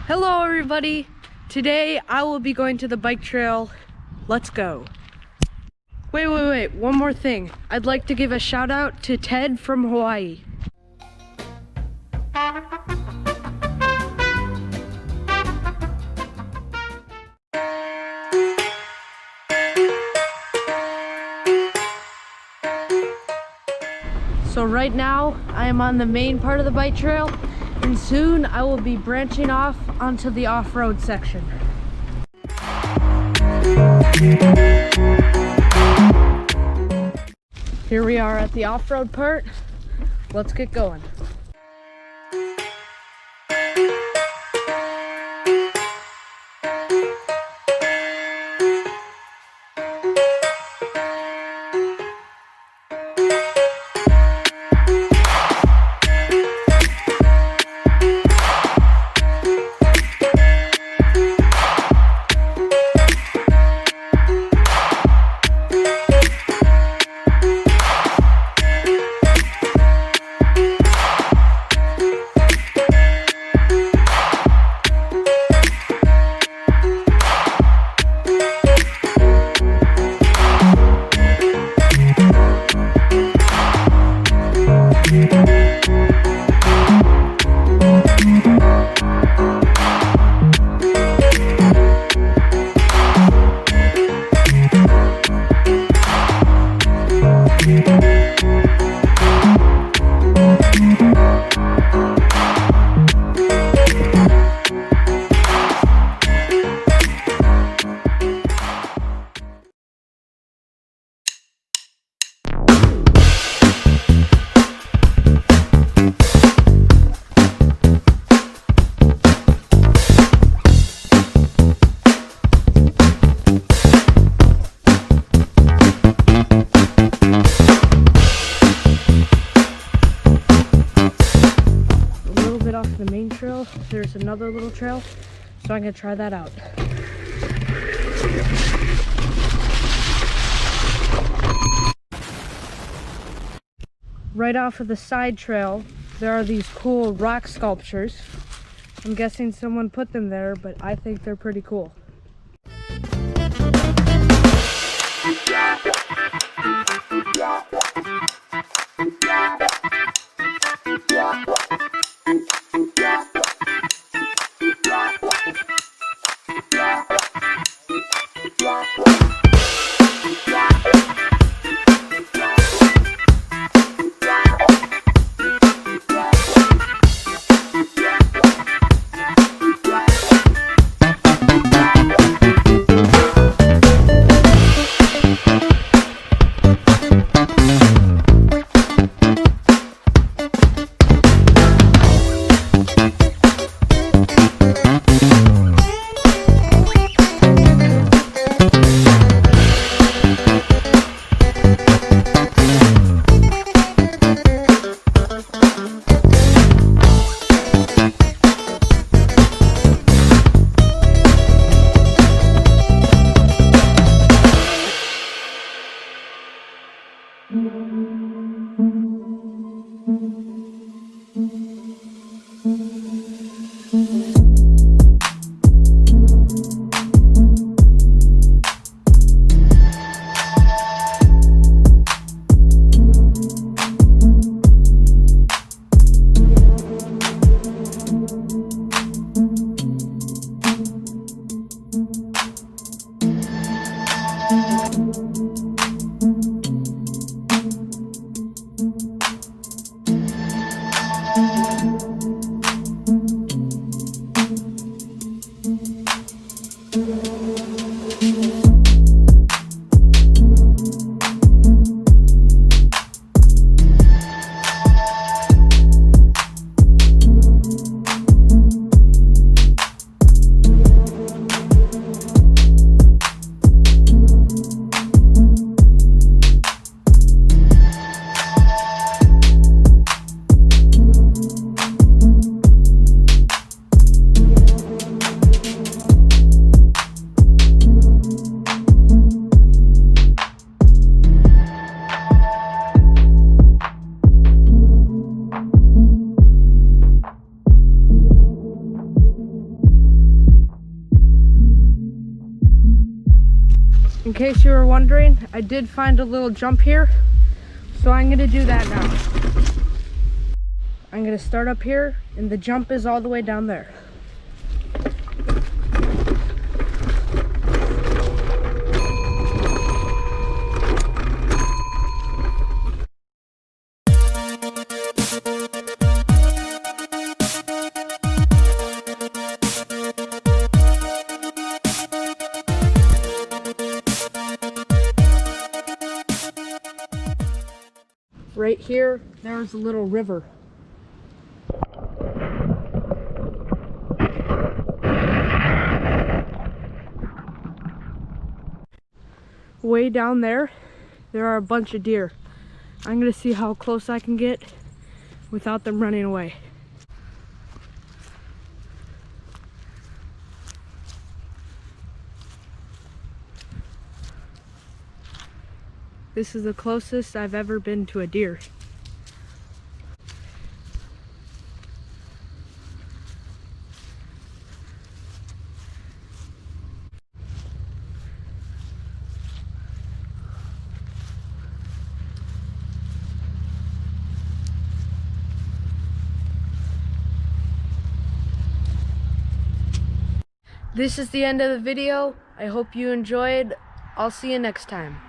Hello everybody! Today I will be going to the bike trail. Let's go. Wait, one more thing. I'd like to give a shout out to Ted from Hawaii. So right now I am on the main part of the bike trail, and soon I will be branching off onto the off-road section. Here we are at the off-road part. Let's get going. Off the main trail, there's another little trail, so I'm gonna try that out. Right off of the side trail, there are these cool rock sculptures. I'm guessing someone put them there, but I think they're pretty cool. case you were wondering, I did find a little jump here, so I'm gonna do that now. I'm gonna start up here, and the jump is all the way down there. Right here, there's a little river. Way down there, there are a bunch of deer. I'm gonna see how close I can get without them running away. This is the closest I've ever been to a deer. This is the end of the video. I hope you enjoyed. I'll see you next time.